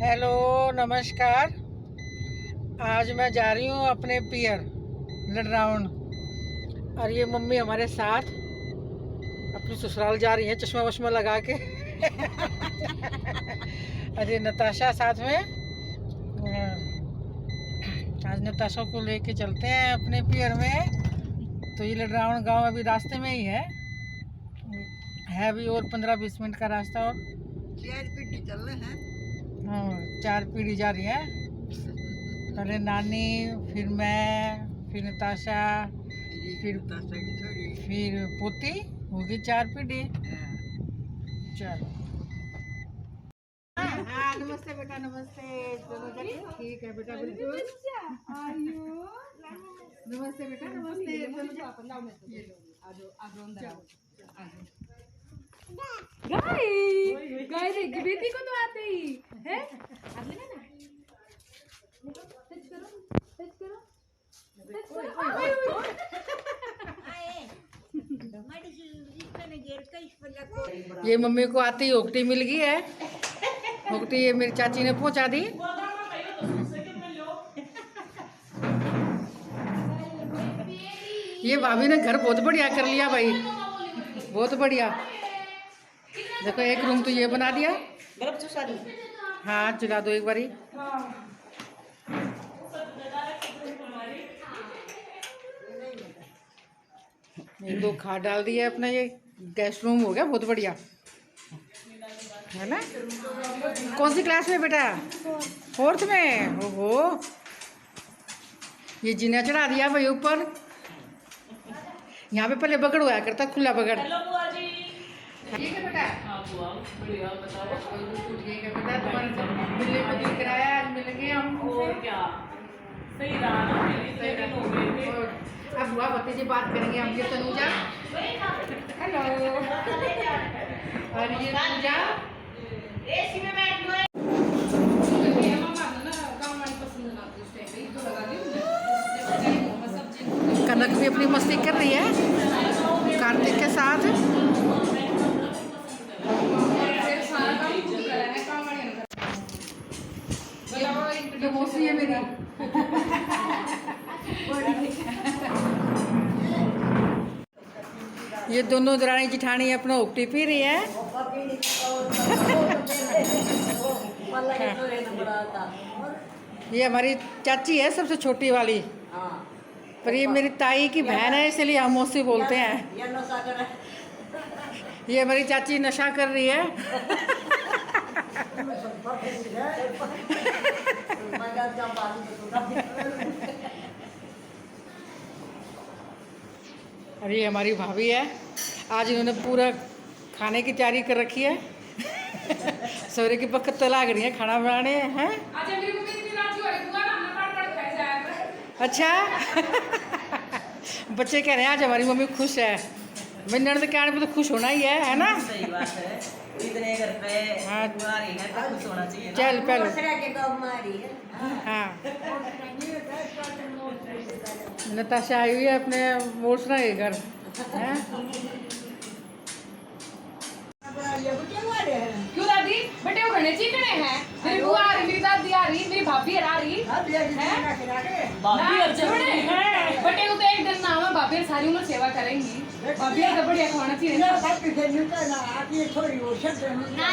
Hello नमस्कार। आज मैं जा रही हूँ अपने पियर लड़राउन और ये मम्मी हमारे साथ अपनी ससुराल जा रही है चश्मा वश्मा लगा के। अरे नताशा साथ में। आज नताशा को लेके चलते हैं अपने पियर में। तो ये लड़राउन गांव अभी रास्ते में ही है अभी और 15-20 मिनट का रास्ता और 4 पीढ़ी चल रहे हैं। हाँ 4 पीढ़ी जा रही है। पहले नानी, फिर मैं, फिर नताशा, फिर पोती, होगी 4 पीढ़ी। चलो हाँ नमस्ते बेटा, नमस्ते। दोनों जने ठीक है बेटा, बिल्कुल। नमस्ते बेटा, नमस्ते। गाइस बेटी को तो आते ही है। ये मम्मी को आती ही ओकटी मिल गई है। ओकटी ये मेरी चाची ने पहुंचा दी। ये भाभी ने घर बहुत बढ़िया कर लिया भाई, बहुत बढ़िया। देखो एक रूम तो ये बना दिया। हाँ चला दो एक बारी। एक 2 खाट डाल दिया अपना। ये गेस्ट रूम हो गया बहुत बढ़िया, है ना। कौन सी क्लास में बेटा? 4th में। ओहो ये जीना चढ़ा दिया भाई ऊपर। यहाँ पे पहले बगड़ हुआ करता, खुला बगड़। ठीक है बेटा। हाँ बुआ बढ़िया, बताओ। ठीक है बेटा, तुम्हारे मिलने को दिल कराया, आज मिल गए हम। और क्या सही रहा ना, सही रहा। अब बुआ भतीजी बात करेंगे हम। ये तनुजा, हेलो। और ये तनुजा। कनक भी अपनी मस्ती कर रही है कार्तिक के साथ। ये मौसी है मेरी। ये दोनों दरानी जिठानी अपना उकटी पी रही है। ये हमारी चाची है सबसे छोटी वाली, पर ये मेरी ताई की बहन है इसलिए हम मौसी बोलते हैं। ये हमारी चाची नशा कर रही है। अरे ये हमारी भाभी है। आज इन्होंने पूरा खाने की तैयारी कर रखी है। सवेरे की वक्त तो लाग रही है खाना बनाने हैं। अच्छा। बच्चे कह रहे हैं आज हमारी मम्मी खुश है। मैं ननद के आने पे तो खुश होना ही है ना। सही बात है, इतने घर पे हाँ बुआ रही है तो खुश होना चाहिए। चल पहले हाँ नताशा आई हुई है अपने मोसरा के घर है। क्यों दादी बेटे वो घने चिकने हैं। मेरी बुआ आ रही, मेरी दादी आ रही, मेरी भाभी आ रही बेटे को तो एक दिन नाम है। भाभी सारी उम्र सेवा करेंगी। भाभी का बढ़िया खाना चाहिए ना।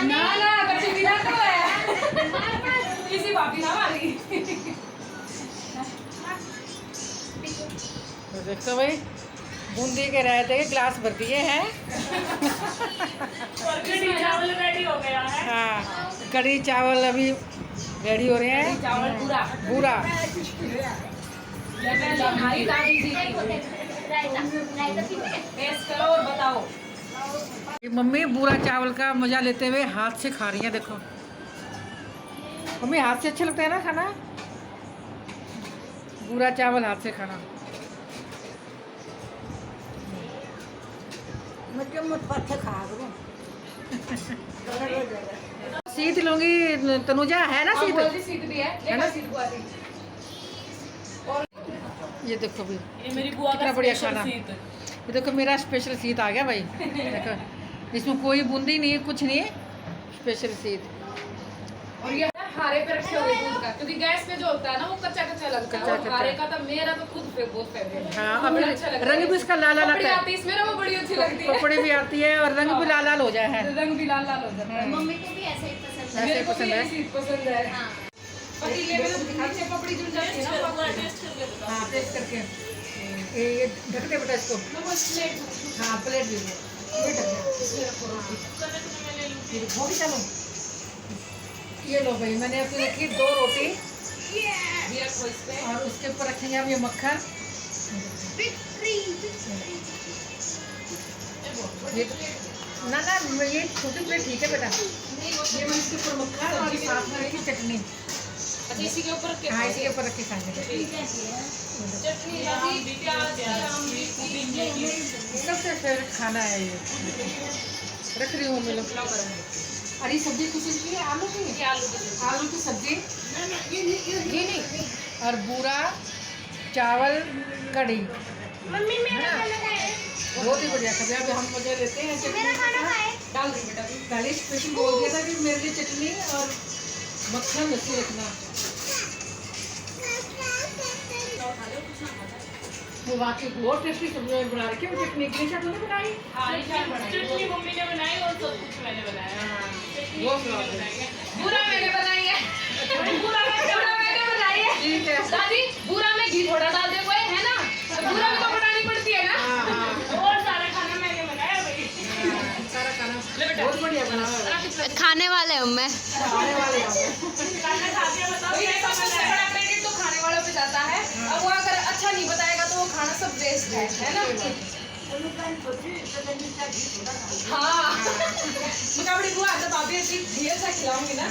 ना बच्चे बिना तो है किसी भाभी ना आ रही। तो देखो भाई बूंदी के रहते गिलास भर दिए हैं। कढ़ी चावल रेडी हो गया है। हाँ कढ़ी चावल अभी रेडी हो रहे हैं। चावल पूरा पूरा हमारी दादी जी टेस्ट करो और बताओ। ये मम्मी पूरा चावल का मजा लेते हुए हाथ से खा रही है। देखो मम्मी हाथ से अच्छा लगता है ना खाना, पूरा चावल हाथ से खाना। सीत लूंगी तनुजा, है ना सीत? सीट भी है ना सीट बुआ दी। ये देखो भी ये मेरी बुआ कितना बढ़िया खाना। ये देखो मेरा स्पेशल सीत आ गया भाई। देखो इसमें कोई बूंदी नहीं, कुछ नहीं, स्पेशल सीत। और ये खारे पे रखे हुए दूध का, क्योंकि गैस पे जो होता है ना वो कच्चा कच्चा लगता है, और कच्चा। खारे का तो मेरा तो खुद बहुत फेवरेट है। हाँ, मुझे अब अच्छा लगता है। रंग भी इसका लाल लाल पपड़ी आता है। आती है इसमें ना, वो बड़ी अच्छी लगती है। पपड़ी भी आती है और रंग भी लाल लाल हो जाए है। रंग भी लाल लाल हो जाता है। मम्मी को भी ऐसा ही पसंद है। ऐसे मेरे को पसंद भी है। ऐसी पसंद है। पतीले में नीचे पपड़ी जुड़ जाती है ना, हाँ, टेस्ट करके ये ढक दे बेटा इसको। हाँ, प्लेट भी दो। ये ढक दे। ये वो भी चलो। ये लो भाई, मैंने अपनी रखी 2 रोटी ये रखो इस पे। और उसके ऊपर रखेंगे हम ये मक्खन। ना ना, ये छोटी प्लेट ठीक है बेटा। ये मैंने इसके ऊपर मक्खन और साथ में रखी चटनी। अच्छा, इसी के ऊपर हाँ, इसी के ऊपर रखी खाएंगे। चटनी लगी, प्याज, आमली, पुदीने। सबसे फेवरेट खाना है ये। रख रही हूँ मैं लोग। और ये सब्जी किस चीज़ की है? आलू की ये है? आलू की सब्जी। आलू की सब्जी, ये नहीं, और बूरा चावल कढ़ी। मम्मी मेरा खाना खाए। बहुत ही बढ़िया। कभी अभी हम मजे लेते हैं चटनी मेरा खाना का। खाए। डाल दी बेटा। पहले स्पेशल बोल दिया था कि मेरे लिए चटनी और मक्खन लस्सी रखना। वो वाकई बहुत टेस्टी सब्जी बना रखी है। वो चटनी की चटनी नहीं बनाई। चटनी मम्मी ने बनाई और सब कुछ मैंने बनाया। बहुत स्वाद है। पूरा मैंने बनाई है। पूरा मैंने बनाई है। ठीक है। दादी, पूरा में घी थोड़ा डाल दे कोई, है ना? पूरा में तो बनानी पड़ती है ना? हाँ, हाँ। और सारा खाना मैंने बनाया भाई। सारा खाना बहुत बढ़िया बना हुआ है। खाने वाले हूँ मैं। आने वाले हैं। खाना खा के बताओ। ये सबसे बड़ा क्रेडिट तो खाने वालों पे जाता है। अब वो अगर अच्छा नहीं बताएगा तो वो खाना सब वेस्ट है ना? हाँ। मैं बड़ी बुआ जब भाभी ऐसी ढेर सा खिलाऊंगी ना।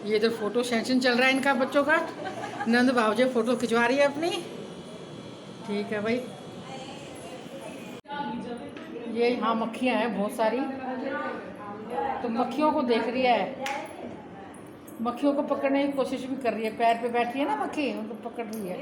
ये इधर फोटो सेशन चल रहा है इनका बच्चों का। नंद भावजी फोटो खिंचवा रही है अपनी। ठीक है भाई। ये हाँ, मक्खियाँ हैं बहुत सारी, तो मक्खियों को देख रही है। मक्खियों को पकड़ने की कोशिश भी कर रही है। पैर पे बैठी है ना मक्खी, उनको पकड़ रही है।